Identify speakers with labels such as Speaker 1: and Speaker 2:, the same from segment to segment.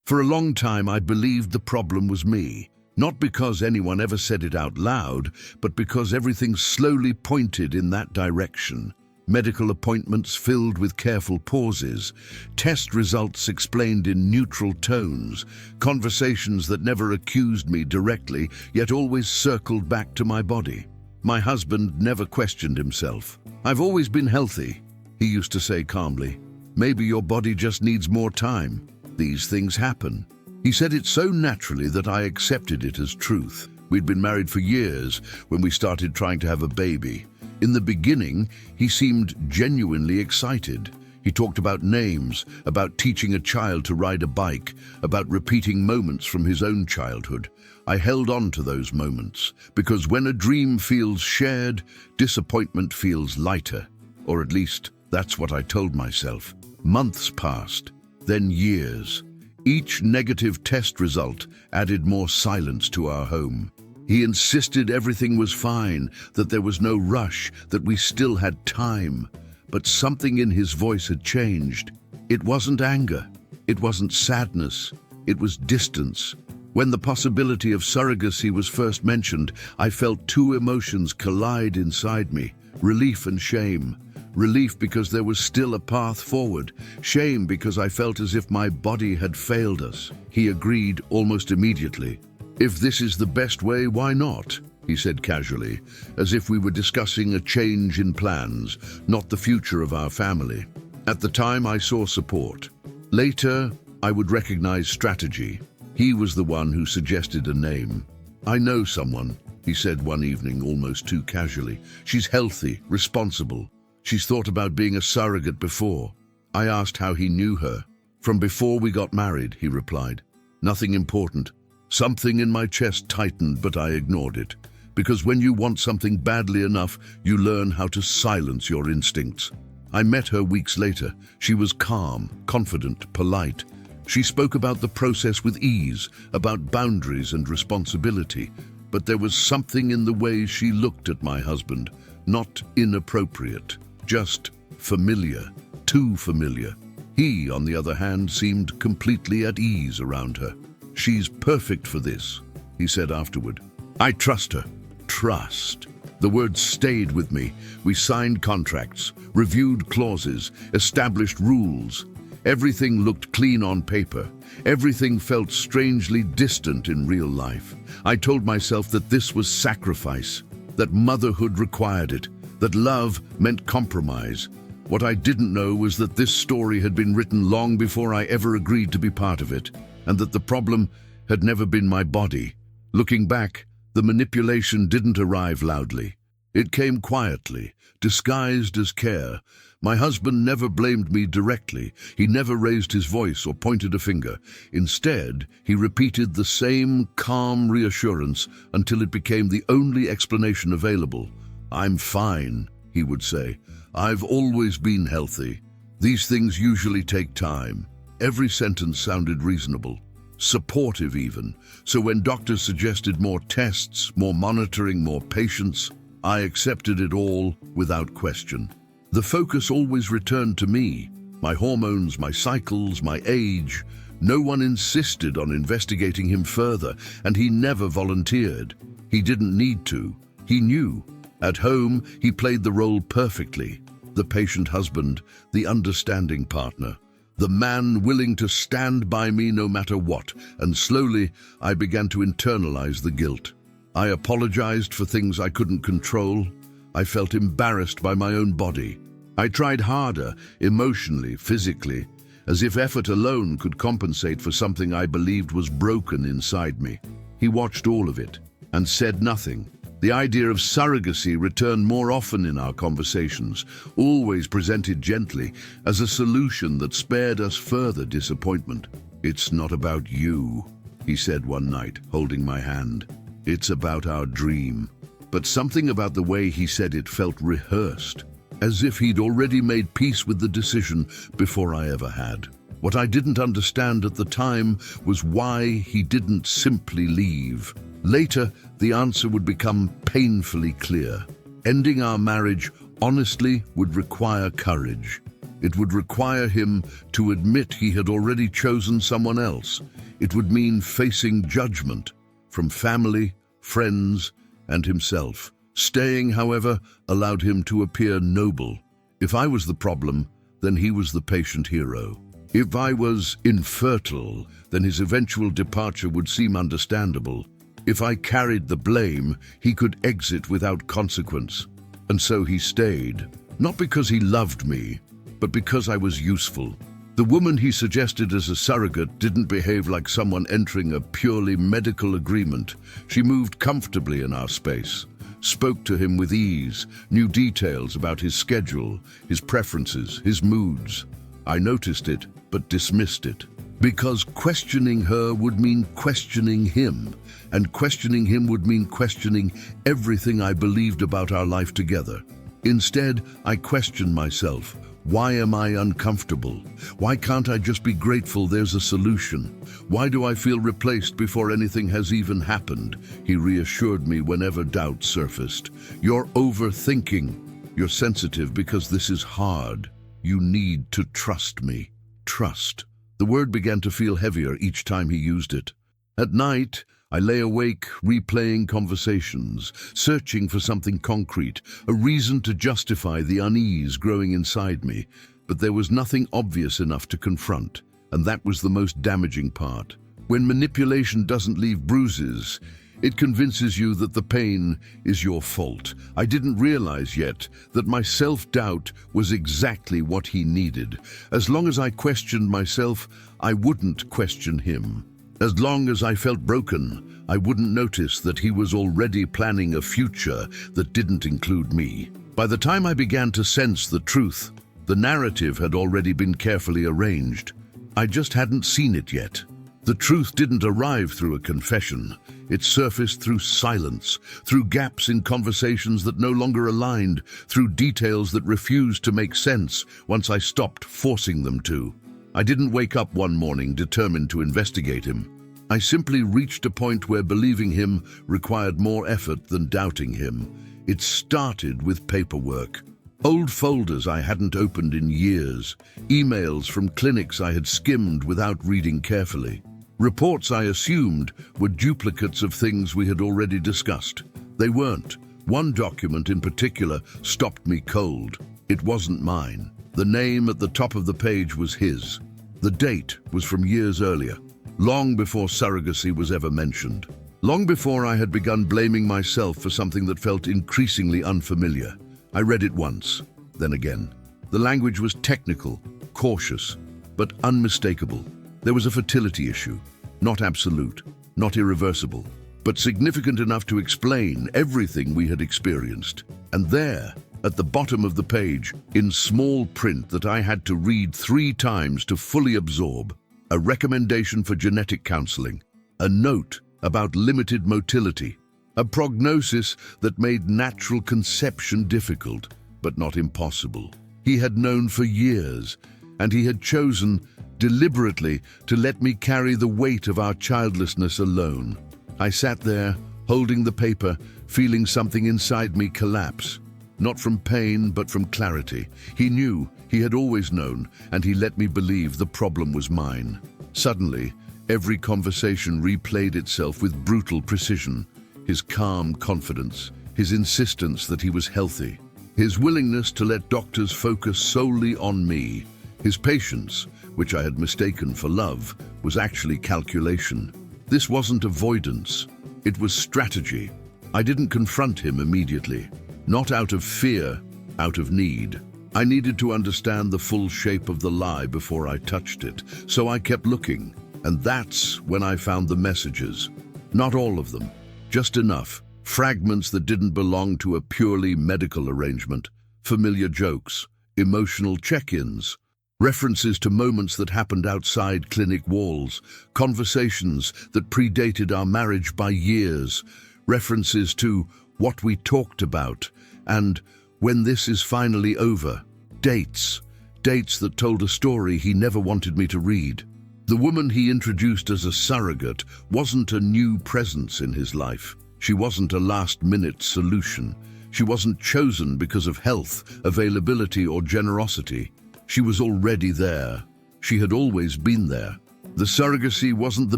Speaker 1: For a long time, I believed the problem was me. Not because anyone ever said it out loud, but because everything slowly pointed in that direction. Medical appointments filled with careful pauses, test results explained in neutral tones, conversations that never accused me directly, yet always circled back to my body. My husband never questioned himself. "I've always been healthy," he used to say calmly. "Maybe your body just needs more time. These things happen." He said it so naturally that I accepted it as truth. We'd been married for years when we started trying to have a baby. In the beginning, he seemed genuinely excited. He talked about names, about teaching a child to ride a bike, about repeating moments from his own childhood. I held on to those moments, because when a dream feels shared, disappointment feels lighter. Or at least, that's what I told myself. Months passed, then years. Each negative test result added more silence to our home. He insisted everything was fine, that there was no rush, that we still had time. But something in his voice had changed. It wasn't anger. It wasn't sadness. It was distance. When the possibility of surrogacy was first mentioned, I felt two emotions collide inside me, relief and shame. Relief because there was still a path forward. Shame because I felt as if my body had failed us. He agreed almost immediately. "If this is the best way, why not?" he said casually, as if we were discussing a change in plans, not the future of our family. At the time, I saw support. Later, I would recognize strategy. He was the one who suggested a name. "I know someone," he said one evening almost too casually. "She's healthy, responsible. She's thought about being a surrogate before." I asked how he knew her. "From before we got married," he replied. "Nothing important." Something in my chest tightened, but I ignored it. Because when you want something badly enough, you learn how to silence your instincts. I met her weeks later. She was calm, confident, polite. She spoke about the process with ease, about boundaries and responsibility. But there was something in the way she looked at my husband, not inappropriate, just familiar, too familiar. He, on the other hand, seemed completely at ease around her. "She's perfect for this," he said afterward. "I trust her." Trust. The word stayed with me. We signed contracts, reviewed clauses, established rules. Everything looked clean on paper. Everything felt strangely distant in real life. I told myself that this was sacrifice, that motherhood required it, that love meant compromise. What I didn't know was that this story had been written long before I ever agreed to be part of it, and that the problem had never been my body. Looking back, the manipulation didn't arrive loudly. It came quietly, disguised as care. My husband never blamed me directly. He never raised his voice or pointed a finger. Instead, he repeated the same calm reassurance until it became the only explanation available. "I'm fine," he would say. "I've always been healthy. These things usually take time." Every sentence sounded reasonable, supportive even. So when doctors suggested more tests, more monitoring, more patience, I accepted it all without question. The focus always returned to me, my hormones, my cycles, my age. No one insisted on investigating him further, and he never volunteered. He didn't need to. He knew. At home, he played the role perfectly. The patient husband, the understanding partner. The man willing to stand by me no matter what, and slowly I began to internalize the guilt. I apologized for things I couldn't control. I felt embarrassed by my own body. I tried harder, emotionally, physically, as if effort alone could compensate for something I believed was broken inside me. He watched all of it and said nothing. The idea of surrogacy returned more often in our conversations, always presented gently as a solution that spared us further disappointment. "It's not about you," he said one night, holding my hand. "It's about our dream." But something about the way he said it felt rehearsed, as if he'd already made peace with the decision before I ever had. What I didn't understand at the time was why he didn't simply leave. Later, the answer would become painfully clear. Ending our marriage honestly would require courage. It would require him to admit he had already chosen someone else. It would mean facing judgment from family, friends, and himself. Staying, however, allowed him to appear noble. If I was the problem, then he was the patient hero. If I was infertile, then his eventual departure would seem understandable. If I carried the blame, he could exit without consequence. And so he stayed, not because he loved me, but because I was useful. The woman he suggested as a surrogate didn't behave like someone entering a purely medical agreement. She moved comfortably in our space, spoke to him with ease, knew details about his schedule, his preferences, his moods. I noticed it, but dismissed it. Because questioning her would mean questioning him, and questioning him would mean questioning everything I believed about our life together. Instead, I questioned myself. Why am I uncomfortable? Why can't I just be grateful there's a solution? Why do I feel replaced before anything has even happened? He reassured me whenever doubt surfaced. You're overthinking. You're sensitive because this is hard. You need to trust me. Trust. The word began to feel heavier each time he used it. At night, I lay awake, replaying conversations, searching for something concrete, a reason to justify the unease growing inside me. But there was nothing obvious enough to confront, and that was the most damaging part. When manipulation doesn't leave bruises, it convinces you that the pain is your fault. I didn't realize yet that my self-doubt was exactly what he needed. As long as I questioned myself, I wouldn't question him. As long as I felt broken, I wouldn't notice that he was already planning a future that didn't include me. By the time I began to sense the truth, the narrative had already been carefully arranged. I just hadn't seen it yet. The truth didn't arrive through a confession. It surfaced through silence, through gaps in conversations that no longer aligned, through details that refused to make sense once I stopped forcing them to. I didn't wake up one morning determined to investigate him. I simply reached a point where believing him required more effort than doubting him. It started with paperwork. Old folders I hadn't opened in years, emails from clinics I had skimmed without reading carefully. Reports I assumed were duplicates of things we had already discussed. They weren't. One document in particular stopped me cold. It wasn't mine. The name at the top of the page was his. The date was from years earlier, long before surrogacy was ever mentioned. Long before I had begun blaming myself for something that felt increasingly unfamiliar. I read it once, then again. The language was technical, cautious, but unmistakable. There was a fertility issue, not absolute, not irreversible, but significant enough to explain everything we had experienced. And there, at the bottom of the page, in small print that I had to read 3 times to fully absorb, a recommendation for genetic counseling, a note about limited motility, a prognosis that made natural conception difficult, but not impossible. He had known for years, and he had chosen deliberately to let me carry the weight of our childlessness alone. I sat there, holding the paper, feeling something inside me collapse. Not from pain, but from clarity. He knew, he had always known, and he let me believe the problem was mine. Suddenly, every conversation replayed itself with brutal precision. His calm confidence, his insistence that he was healthy, his willingness to let doctors focus solely on me. His patience, which I had mistaken for love, was actually calculation. This wasn't avoidance, it was strategy. I didn't confront him immediately. Not out of fear, out of need. I needed to understand the full shape of the lie before I touched it, so I kept looking. And that's when I found the messages. Not all of them, just enough. Fragments that didn't belong to a purely medical arrangement. Familiar jokes, emotional check-ins, references to moments that happened outside clinic walls, conversations that predated our marriage by years, references to what we talked about, and when this is finally over, dates that told a story he never wanted me to read. The woman he introduced as a surrogate wasn't a new presence in his life. She wasn't a last-minute solution. She wasn't chosen because of health, availability, or generosity. She was already there. She had always been there. The surrogacy wasn't the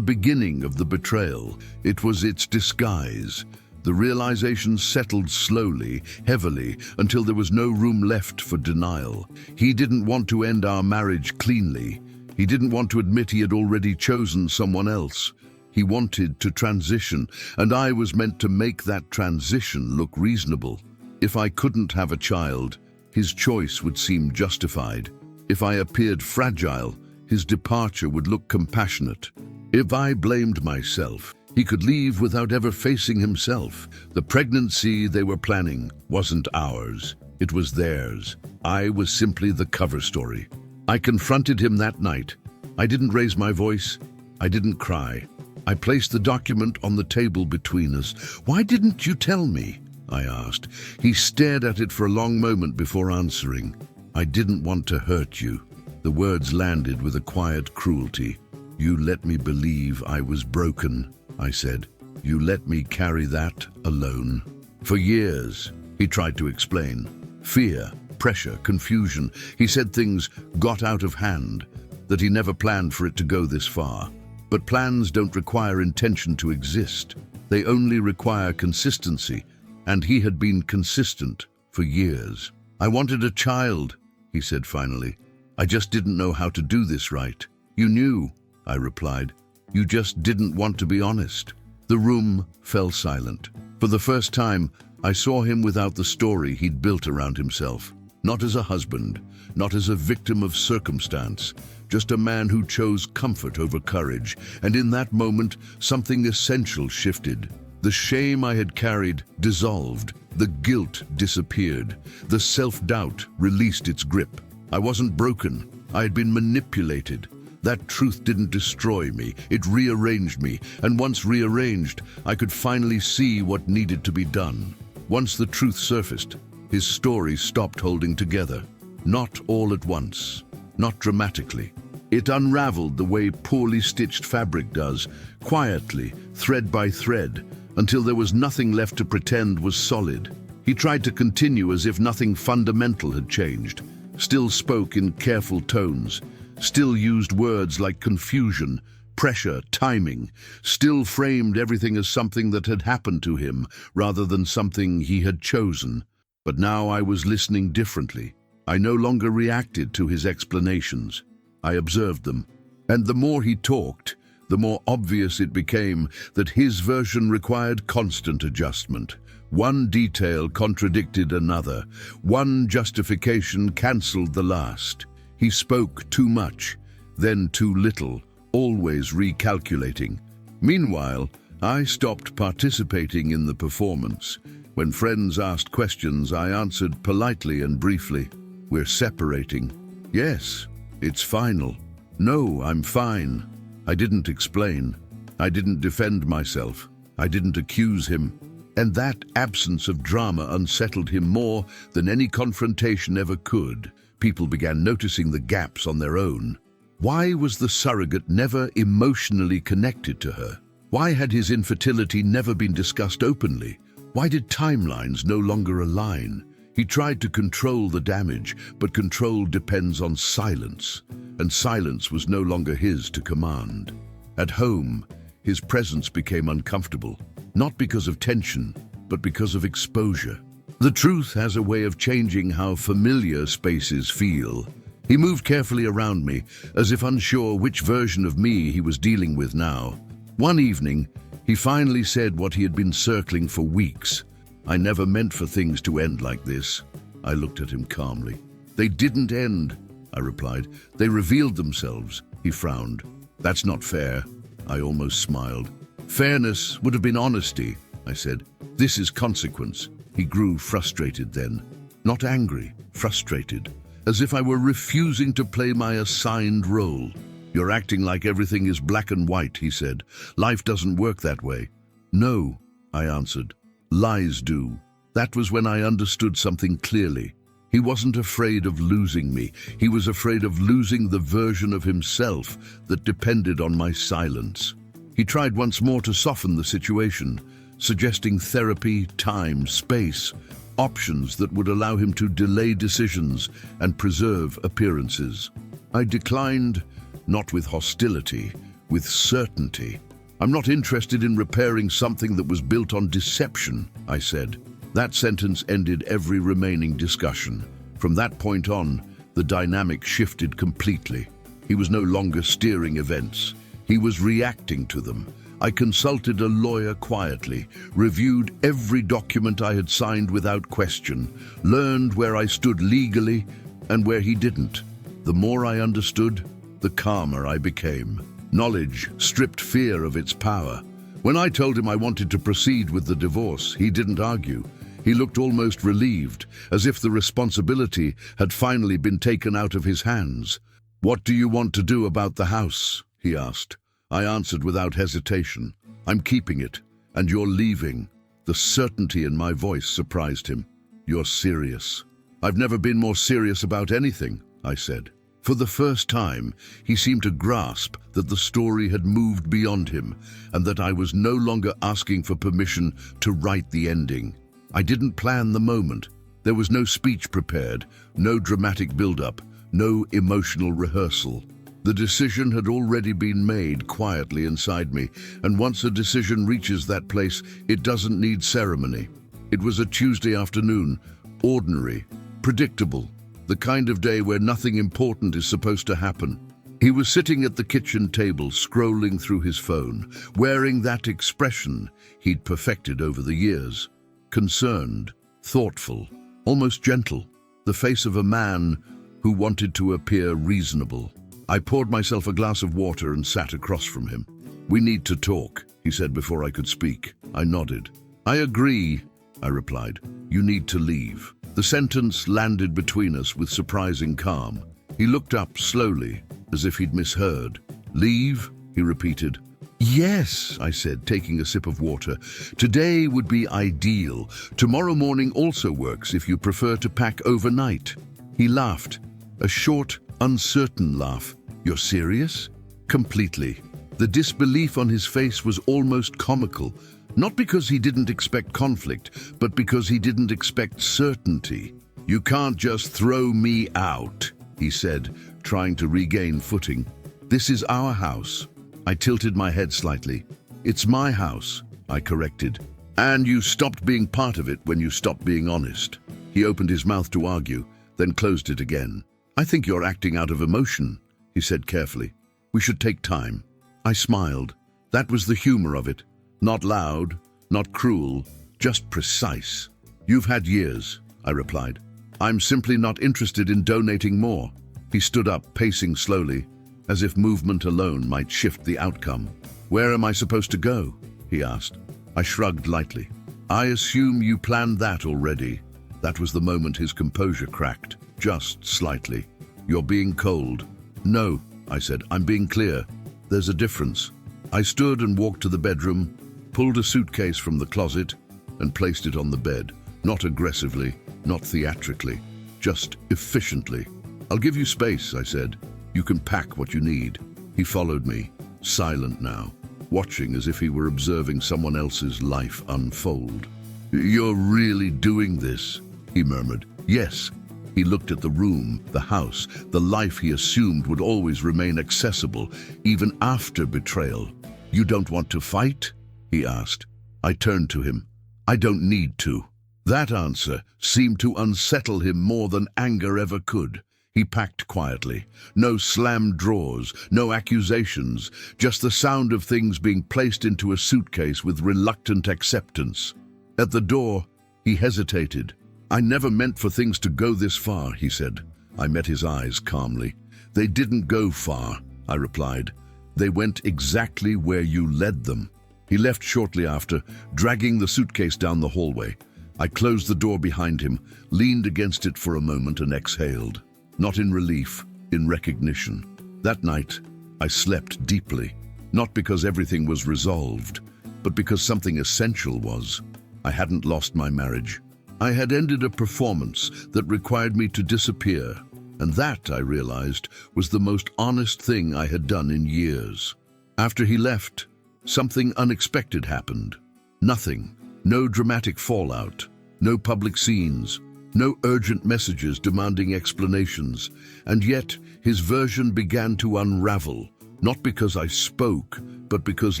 Speaker 1: beginning of the betrayal. It was its disguise. The realization settled slowly, heavily, until there was no room left for denial. He didn't want to end our marriage cleanly. He didn't want to admit he had already chosen someone else. He wanted to transition, and I was meant to make that transition look reasonable. If I couldn't have a child, his choice would seem justified. If I appeared fragile, his departure would look compassionate. If I blamed myself, he could leave without ever facing himself. The pregnancy they were planning wasn't ours. It was theirs. I was simply the cover story. I confronted him that night. I didn't raise my voice. I didn't cry. I placed the document on the table between us. "Why didn't you tell me?" I asked. He stared at it for a long moment before answering. "I didn't want to hurt you." The words landed with a quiet cruelty. "You let me believe I was broken," I said. "You let me carry that alone." For years, he tried to explain. Fear, pressure, confusion. He said things got out of hand, that he never planned for it to go this far. But plans don't require intention to exist. They only require consistency, and he had been consistent for years. "I wanted a child," he said finally. "I just didn't know how to do this right." "You knew," I replied. "You just didn't want to be honest." The room fell silent. For the first time, I saw him without the story he'd built around himself. Not as a husband, not as a victim of circumstance, just a man who chose comfort over courage. And in that moment, something essential shifted. The shame I had carried dissolved. The guilt disappeared. The self-doubt released its grip. I wasn't broken. I had been manipulated. That truth didn't destroy me. It rearranged me. And once rearranged, I could finally see what needed to be done. Once the truth surfaced, his story stopped holding together. Not all at once. Not dramatically. It unraveled the way poorly stitched fabric does, quietly, thread by thread, until there was nothing left to pretend was solid. He tried to continue as if nothing fundamental had changed, still spoke in careful tones, still used words like confusion, pressure, timing, still framed everything as something that had happened to him rather than something he had chosen. But now I was listening differently. I no longer reacted to his explanations. I observed them. And the more he talked, the more obvious it became that his version required constant adjustment. One detail contradicted another. One justification cancelled the last. He spoke too much, then too little, always recalculating. Meanwhile, I stopped participating in the performance. When friends asked questions, I answered politely and briefly. "We're separating." "Yes, it's final." "No, I'm fine." I didn't explain. I didn't defend myself. I didn't accuse him. And that absence of drama unsettled him more than any confrontation ever could. People began noticing the gaps on their own. Why was the surrogate never emotionally connected to her? Why had his infertility never been discussed openly? Why did timelines no longer align? He tried to control the damage, but control depends on silence, and silence was no longer his to command. At home, his presence became uncomfortable, not because of tension, but because of exposure. The truth has a way of changing how familiar spaces feel. He moved carefully around me, as if unsure which version of me he was dealing with now. One evening, he finally said what he had been circling for weeks. "I never meant for things to end like this." I looked at him calmly. "They didn't end," I replied. "They revealed themselves." He frowned. "That's not fair." I almost smiled. "Fairness would have been honesty," I said. "This is consequence." He grew frustrated then. Not angry, frustrated. As if I were refusing to play my assigned role. "You're acting like everything is black and white," he said. "Life doesn't work that way." "No," I answered. "Lies do." That was when I understood something clearly. He wasn't afraid of losing me. He was afraid of losing the version of himself that depended on my silence. He tried once more to soften the situation, suggesting therapy, time, space. options that would allow him to delay decisions and preserve appearances. I declined, not with hostility, with certainty. "I'm not interested in repairing something that was built on deception," I said. That sentence ended every remaining discussion. From that point on, the dynamic shifted completely. He was no longer steering events. He was reacting to them. I consulted a lawyer quietly, reviewed every document I had signed without question, learned where I stood legally and where he didn't. The more I understood, the calmer I became. Knowledge stripped fear of its power. When I told him I wanted to proceed with the divorce, he didn't argue. He looked almost relieved, as if the responsibility had finally been taken out of his hands. "What do you want to do about the house?" he asked. I answered without hesitation. "I'm keeping it, and you're leaving." The certainty in my voice surprised him. "You're serious?" "I've never been more serious about anything," I said. For the first time, he seemed to grasp that the story had moved beyond him, and that I was no longer asking for permission to write the ending. I didn't plan the moment. There was no speech prepared, no dramatic build-up, no emotional rehearsal. The decision had already been made quietly inside me, and once a decision reaches that place, it doesn't need ceremony. It was a Tuesday afternoon, ordinary, predictable, the kind of day where nothing important is supposed to happen. He was sitting at the kitchen table, scrolling through his phone, wearing that expression he'd perfected over the years. Concerned, thoughtful, almost gentle, the face of a man who wanted to appear reasonable. I poured myself a glass of water and sat across from him. "We need to talk," he said before I could speak. I nodded. "I agree," I replied. "You need to leave." The sentence landed between us with surprising calm. He looked up slowly, as if he'd misheard. "Leave?" he repeated. "Yes," I said, taking a sip of water. "Today would be ideal. Tomorrow morning also works if you prefer to pack overnight." He laughed, a short, uncertain laugh. "You're serious?" "Completely." The disbelief on his face was almost comical, not because he didn't expect conflict, but because he didn't expect certainty. "You can't just throw me out," he said, trying to regain footing. "This is our house." I tilted my head slightly. "It's my house," I corrected. "And you stopped being part of it when you stopped being honest." He opened his mouth to argue, then closed it again. "I think you're acting out of emotion," he said carefully. "We should take time." I smiled. That was the humor of it. Not loud, not cruel, just precise. "You've had years," I replied. "I'm simply not interested in donating more." He stood up, pacing slowly, as if movement alone might shift the outcome. "Where am I supposed to go?" he asked. I shrugged lightly. "I assume you planned that already." That was the moment his composure cracked, just slightly. "You're being cold." "No," I said, "I'm being clear. There's a difference." I stood and walked to the bedroom, pulled a suitcase from the closet, and placed it on the bed. Not aggressively, not theatrically, just efficiently. "I'll give you space," I said. "You can pack what you need." He followed me, silent now, watching as if he were observing someone else's life unfold. "You're really doing this?" he murmured. "Yes." He looked at the room, the house, the life he assumed would always remain accessible, even after betrayal. "You don't want to fight?" he asked. I turned to him. "I don't need to." That answer seemed to unsettle him more than anger ever could. He packed quietly. No slammed drawers, no accusations, just the sound of things being placed into a suitcase with reluctant acceptance. At the door, he hesitated. "I never meant for things to go this far," he said. I met his eyes calmly. "They didn't go far," I replied. "They went exactly where you led them." He left shortly after, dragging the suitcase down the hallway. I closed the door behind him, leaned against it for a moment and exhaled. Not in relief, in recognition. That night, I slept deeply, not because everything was resolved, but because something essential was. I hadn't lost my marriage. I had ended a performance that required me to disappear, and that, I realized, was the most honest thing I had done in years. After he left, something unexpected happened. Nothing, no dramatic fallout, no public scenes, no urgent messages demanding explanations. And yet, his version began to unravel, not because I spoke, but because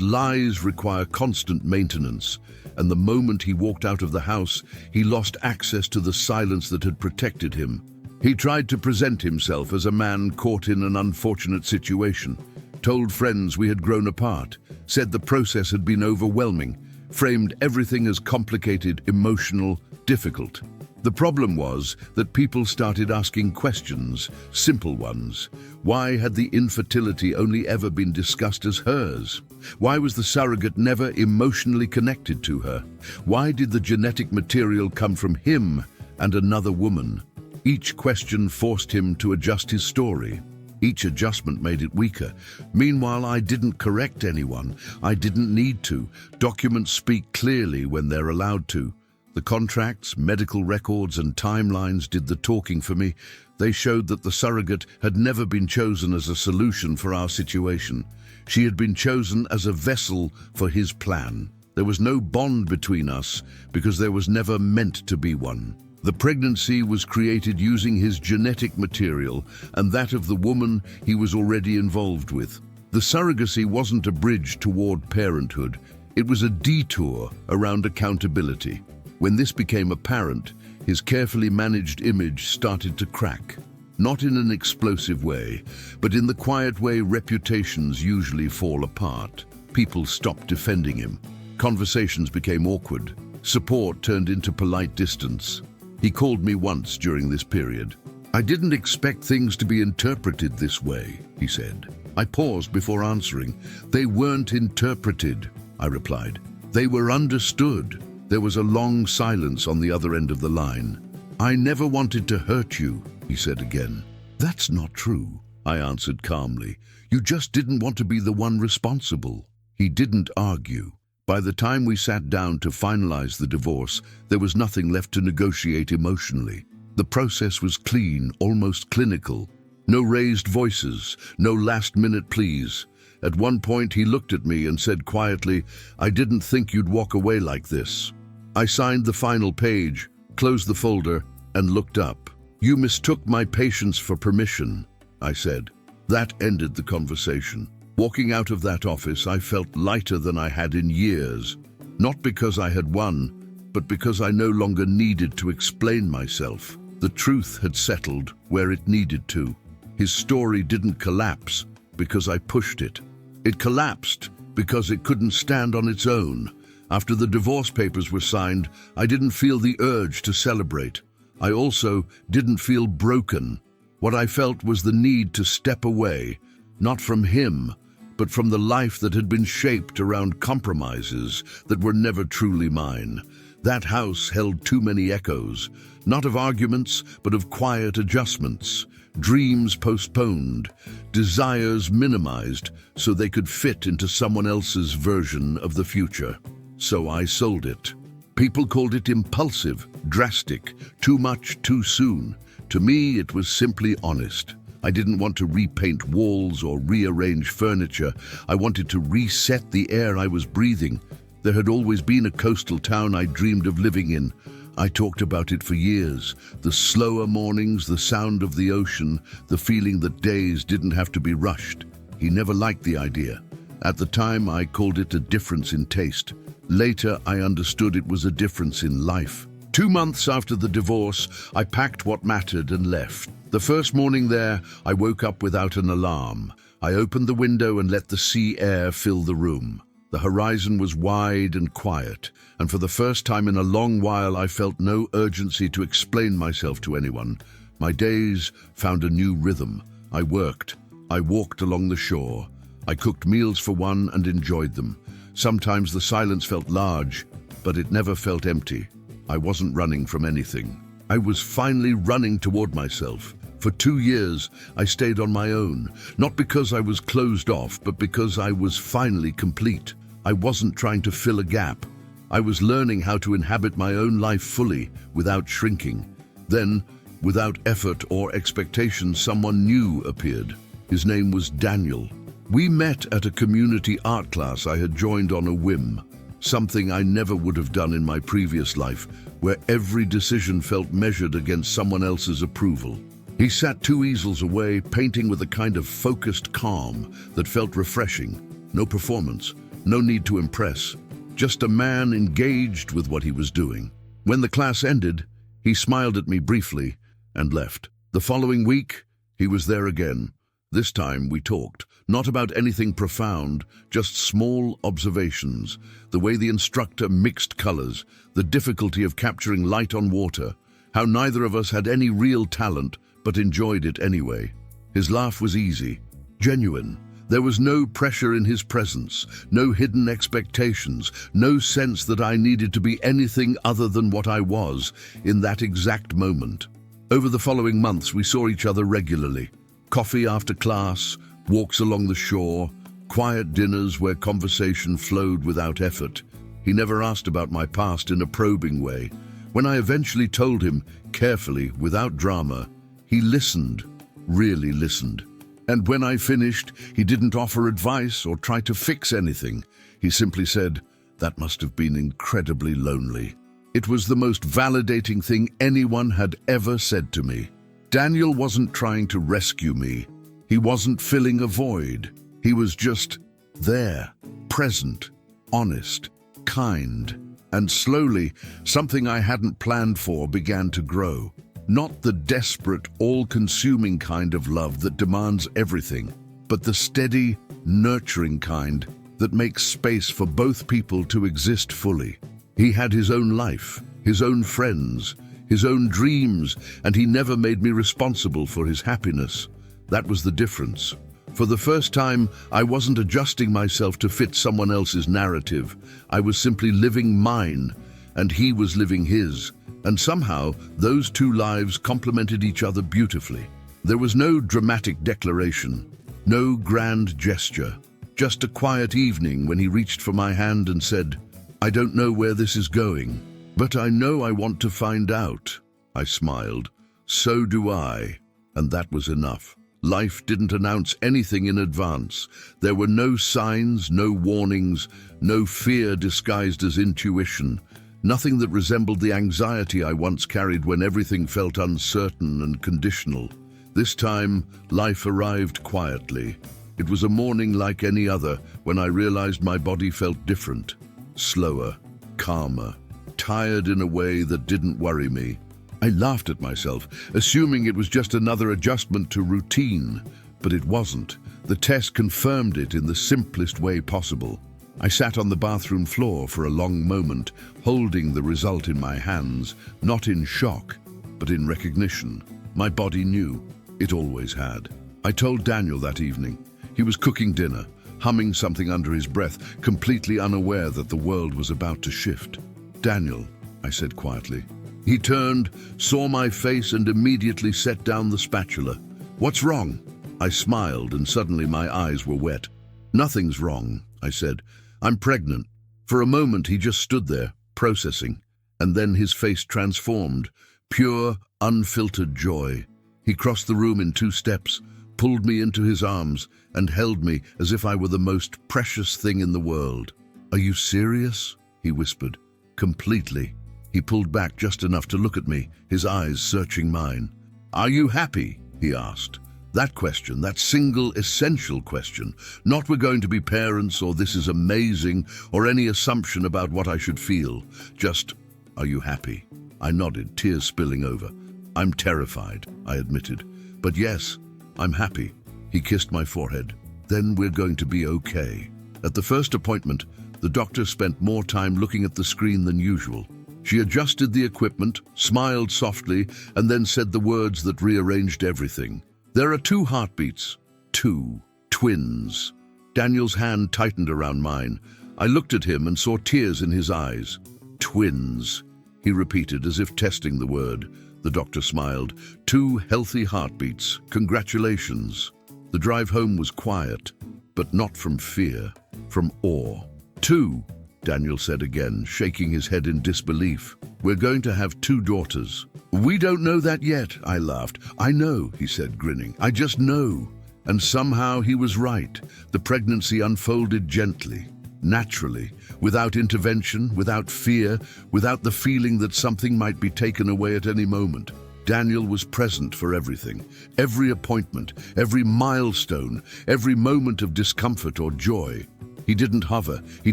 Speaker 1: lies require constant maintenance. And the moment he walked out of the house, he lost access to the silence that had protected him. He tried to present himself as a man caught in an unfortunate situation, told friends we had grown apart, said the process had been overwhelming, framed everything as complicated, emotional, difficult. The problem was that people started asking questions, simple ones. Why had the infertility only ever been discussed as hers? Why was the surrogate never emotionally connected to her? Why did the genetic material come from him and another woman? Each question forced him to adjust his story. Each adjustment made it weaker. Meanwhile, I didn't correct anyone. I didn't need to. Documents speak clearly when they're allowed to. The contracts, medical records, and timelines did the talking for me. They showed that the surrogate had never been chosen as a solution for our situation. She had been chosen as a vessel for his plan. There was no bond between us because there was never meant to be one. The pregnancy was created using his genetic material and that of the woman he was already involved with. The surrogacy wasn't a bridge toward parenthood. It was a detour around accountability. When this became apparent, his carefully managed image started to crack. Not in an explosive way, but in the quiet way reputations usually fall apart. People stopped defending him. Conversations became awkward. Support turned into polite distance. He called me once during this period. "I didn't expect things to be interpreted this way," he said. I paused before answering. "They weren't interpreted," I replied. "They were understood." There was a long silence on the other end of the line. "I never wanted to hurt you," he said again. "That's not true," I answered calmly. "You just didn't want to be the one responsible." He didn't argue. By the time we sat down to finalize the divorce, there was nothing left to negotiate emotionally. The process was clean, almost clinical. No raised voices, no last-minute pleas. At one point, he looked at me and said quietly, "I didn't think you'd walk away like this." I signed the final page, closed the folder, and looked up. "You mistook my patience for permission," I said. That ended the conversation. Walking out of that office, I felt lighter than I had in years. Not because I had won, but because I no longer needed to explain myself. The truth had settled where it needed to. His story didn't collapse because I pushed it. It collapsed because it couldn't stand on its own. After the divorce papers were signed, I didn't feel the urge to celebrate. I also didn't feel broken. What I felt was the need to step away, not from him, but from the life that had been shaped around compromises that were never truly mine. That house held too many echoes, not of arguments, but of quiet adjustments, dreams postponed, desires minimized so they could fit into someone else's version of the future. So I sold it. People called it impulsive, drastic, too much too soon. To me, it was simply honest. I didn't want to repaint walls or rearrange furniture. I wanted to reset the air I was breathing. There had always been a coastal town I dreamed of living in. I talked about it for years. The slower mornings, the sound of the ocean, the feeling that days didn't have to be rushed. He never liked the idea. At the time, I called it a difference in taste. Later, I understood it was a difference in life. 2 months after the divorce, I packed what mattered and left. The first morning there, I woke up without an alarm. I opened the window and let the sea air fill the room. The horizon was wide and quiet, and for the first time in a long while, I felt no urgency to explain myself to anyone. My days found a new rhythm. I worked. I walked along the shore. I cooked meals for one and enjoyed them. Sometimes the silence felt large, but it never felt empty. I wasn't running from anything. I was finally running toward myself. For 2 years, I stayed on my own, not because I was closed off, but because I was finally complete. I wasn't trying to fill a gap. I was learning how to inhabit my own life fully, without shrinking. Then, without effort or expectation, someone new appeared. His name was Daniel. We met at a community art class I had joined on a whim, something I never would have done in my previous life, where every decision felt measured against someone else's approval. He sat 2 easels away, painting with a kind of focused calm that felt refreshing. No performance, no need to impress, just a man engaged with what he was doing. When the class ended, he smiled at me briefly and left. The following week, he was there again. This time we talked, not about anything profound, just small observations, the way the instructor mixed colors, the difficulty of capturing light on water, how neither of us had any real talent but enjoyed it anyway. His laugh was easy, genuine. There was no pressure in his presence, no hidden expectations, no sense that I needed to be anything other than what I was in that exact moment. Over the following months, we saw each other regularly. Coffee after class, walks along the shore, quiet dinners where conversation flowed without effort. He never asked about my past in a probing way. When I eventually told him, carefully, without drama, he listened, really listened. And when I finished, he didn't offer advice or try to fix anything. He simply said, "That must have been incredibly lonely." It was the most validating thing anyone had ever said to me. Daniel wasn't trying to rescue me. He wasn't filling a void. He was just there, present, honest, kind. And slowly, something I hadn't planned for began to grow. Not the desperate, all-consuming kind of love that demands everything, but the steady, nurturing kind that makes space for both people to exist fully. He had his own life, his own friends, his own dreams, and he never made me responsible for his happiness. That was the difference. For the first time, I wasn't adjusting myself to fit someone else's narrative. I was simply living mine, and he was living his. And somehow, those 2 lives complemented each other beautifully. There was no dramatic declaration, no grand gesture, just a quiet evening when he reached for my hand and said, "I don't know where this is going, but I know I want to find out." I smiled. "So do I." And that was enough. Life didn't announce anything in advance. There were no signs, no warnings, no fear disguised as intuition. Nothing that resembled the anxiety I once carried when everything felt uncertain and conditional. This time, life arrived quietly. It was a morning like any other when I realized my body felt different, slower, calmer, tired in a way that didn't worry me. I laughed at myself, assuming it was just another adjustment to routine, but it wasn't. The test confirmed it in the simplest way possible. I sat on the bathroom floor for a long moment, holding the result in my hands, not in shock, but in recognition. My body knew. It always had. I told Daniel that evening. He was cooking dinner, humming something under his breath, completely unaware that the world was about to shift. "Daniel," I said quietly. He turned, saw my face, and immediately set down the spatula. "What's wrong?" I smiled, and suddenly my eyes were wet. "Nothing's wrong," I said. "I'm pregnant." For a moment he just stood there, processing, and then his face transformed, pure, unfiltered joy. He crossed the room in 2 steps, pulled me into his arms, and held me as if I were the most precious thing in the world. "Are you serious?" he whispered. "Completely." He pulled back just enough to look at me, his eyes searching mine. "Are you happy?" he asked. That question, that single essential question, not "we're going to be parents" or "this is amazing" or any assumption about what I should feel. Just, "Are you happy?" I nodded, tears spilling over. "I'm terrified," I admitted. "But yes, I'm happy." He kissed my forehead. "Then we're going to be okay." At the first appointment, the doctor spent more time looking at the screen than usual. She adjusted the equipment, smiled softly, and then said the words that rearranged everything. "There are 2 heartbeats. 2 twins." Daniel's hand tightened around mine. I looked at him and saw tears in his eyes. "Twins," he repeated as if testing the word. The doctor smiled. 2 healthy heartbeats. Congratulations." The drive home was quiet, but not from fear, from awe. "2, Daniel said again, shaking his head in disbelief. "We're going to have 2 daughters." "We don't know that yet," I laughed. "I know," he said, grinning. "I just know." And somehow he was right. The pregnancy unfolded gently. naturally, without intervention, without fear, without the feeling that something might be taken away at any moment. Daniel was present for everything, every appointment, every milestone, every moment of discomfort or joy. He didn't hover, he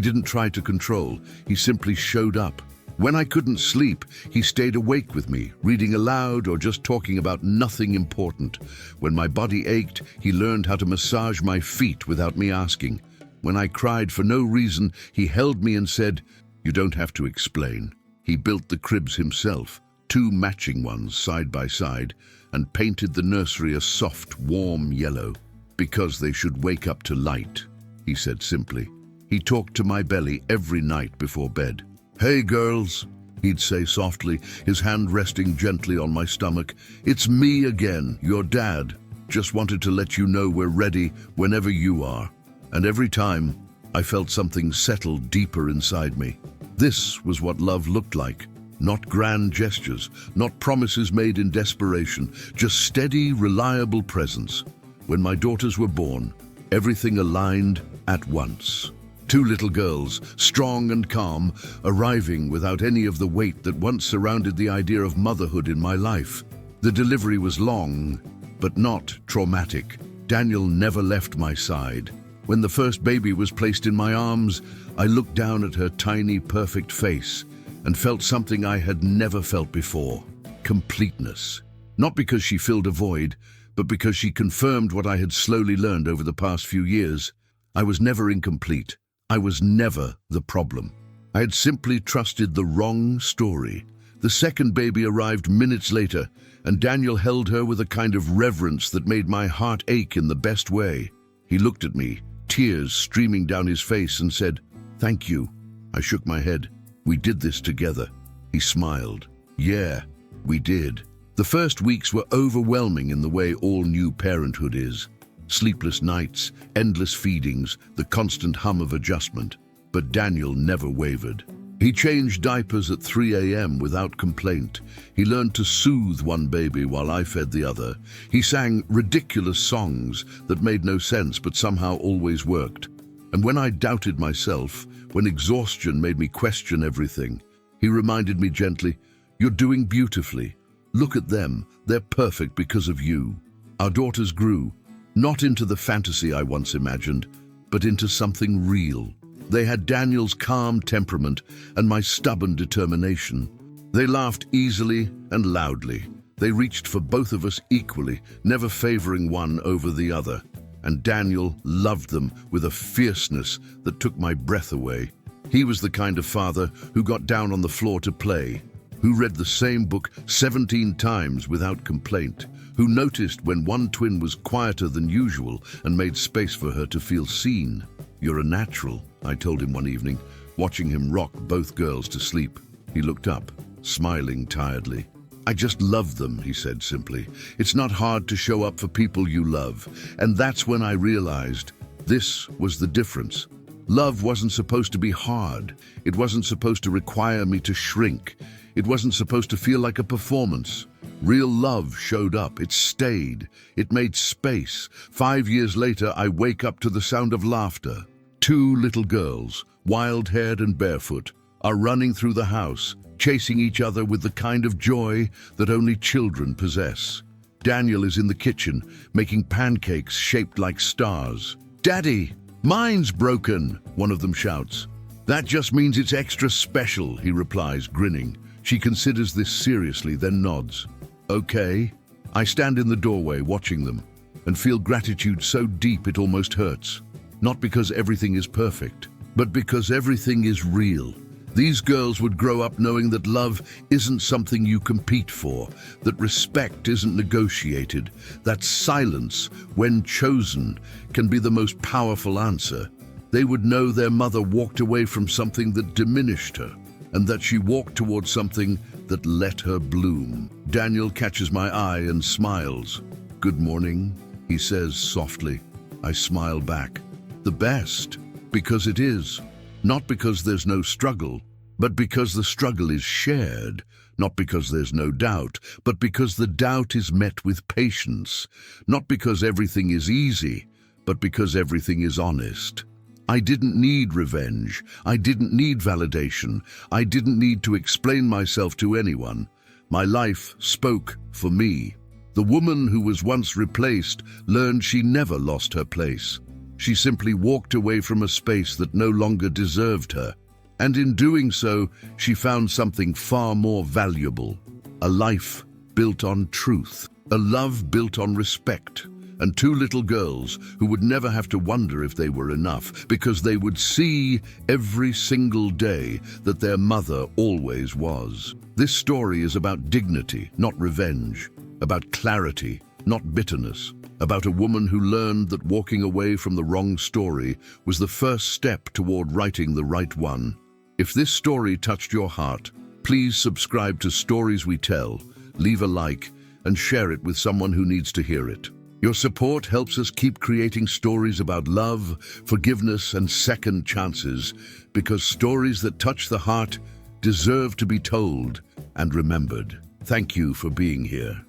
Speaker 1: didn't try to control, he simply showed up. When I couldn't sleep, he stayed awake with me, reading aloud or just talking about nothing important. When my body ached, he learned how to massage my feet without me asking. When I cried for no reason, he held me and said, "You don't have to explain." He built the cribs himself, 2 matching ones side by side, and painted the nursery a soft, warm yellow. "Because they should wake up to light," he said simply. He talked to my belly every night before bed. "Hey girls," he'd say softly, his hand resting gently on my stomach. "It's me again, your dad. Just wanted to let you know we're ready whenever you are." And every time, I felt something settle deeper inside me. This was what love looked like. Not grand gestures, not promises made in desperation, just steady, reliable presence. When my daughters were born, everything aligned at once. 2 little girls, strong and calm, arriving without any of the weight that once surrounded the idea of motherhood in my life. The delivery was long, but not traumatic. Daniel never left my side. When the first baby was placed in my arms, I looked down at her tiny, perfect face and felt something I had never felt before: completeness. Not because she filled a void, but because she confirmed what I had slowly learned over the past few years. I was never incomplete. I was never the problem. I had simply trusted the wrong story. The second baby arrived minutes later, and Daniel held her with a kind of reverence that made my heart ache in the best way. He looked at me, tears streaming down his face, and said, "Thank you." I shook my head. "We did this together." He smiled. "Yeah, we did." The first weeks were overwhelming in the way all new parenthood is. Sleepless nights, endless feedings, the constant hum of adjustment. But Daniel never wavered. He changed diapers at 3 a.m. without complaint. He learned to soothe one baby while I fed the other. He sang ridiculous songs that made no sense but somehow always worked. And when I doubted myself, when exhaustion made me question everything, he reminded me gently, "You're doing beautifully. Look at them. They're perfect because of you." Our daughters grew, not into the fantasy I once imagined, but into something real. They had Daniel's calm temperament and my stubborn determination. They laughed easily and loudly. They reached for both of us equally, never favoring one over the other. And Daniel loved them with a fierceness that took my breath away. He was the kind of father who got down on the floor to play, who read the same book 17 times without complaint, who noticed when one twin was quieter than usual and made space for her to feel seen. "You're a natural," I told him one evening, watching him rock both girls to sleep. He looked up, smiling tiredly. "I just love them," he said simply. "It's not hard to show up for people you love." And that's when I realized this was the difference. Love wasn't supposed to be hard. It wasn't supposed to require me to shrink. It wasn't supposed to feel like a performance. Real love showed up. It stayed. It made space. 5 years later, I wake up to the sound of laughter. 2 little girls, wild-haired and barefoot, are running through the house, chasing each other with the kind of joy that only children possess. Daniel is in the kitchen, making pancakes shaped like stars. "Daddy, mine's broken," one of them shouts. "That just means it's extra special," he replies, grinning. She considers this seriously, then nods. "Okay." I stand in the doorway watching them and feel gratitude so deep it almost hurts. Not because everything is perfect, but because everything is real. These girls would grow up knowing that love isn't something you compete for, that respect isn't negotiated, that silence, when chosen, can be the most powerful answer. They would know their mother walked away from something that diminished her, and that she walked towards something that let her bloom. Daniel catches my eye and smiles. "Good morning," he says softly. I smile back. The best, because it is. Not because there's no struggle, but because the struggle is shared. Not because there's no doubt, but because the doubt is met with patience. Not because everything is easy, but because everything is honest. I didn't need revenge. I didn't need validation. I didn't need to explain myself to anyone. My life spoke for me. The woman who was once replaced learned she never lost her place. She simply walked away from a space that no longer deserved her. And in doing so, she found something far more valuable. A life built on truth. A love built on respect. And two little girls who would never have to wonder if they were enough, because they would see every single day that their mother always was. This story is about dignity, not revenge. About clarity, not bitterness. About a woman who learned that walking away from the wrong story was the first step toward writing the right one. If this story touched your heart, please subscribe to Stories We Tell, leave a like, and share it with someone who needs to hear it. Your support helps us keep creating stories about love, forgiveness, and second chances, because stories that touch the heart deserve to be told and remembered. Thank you for being here.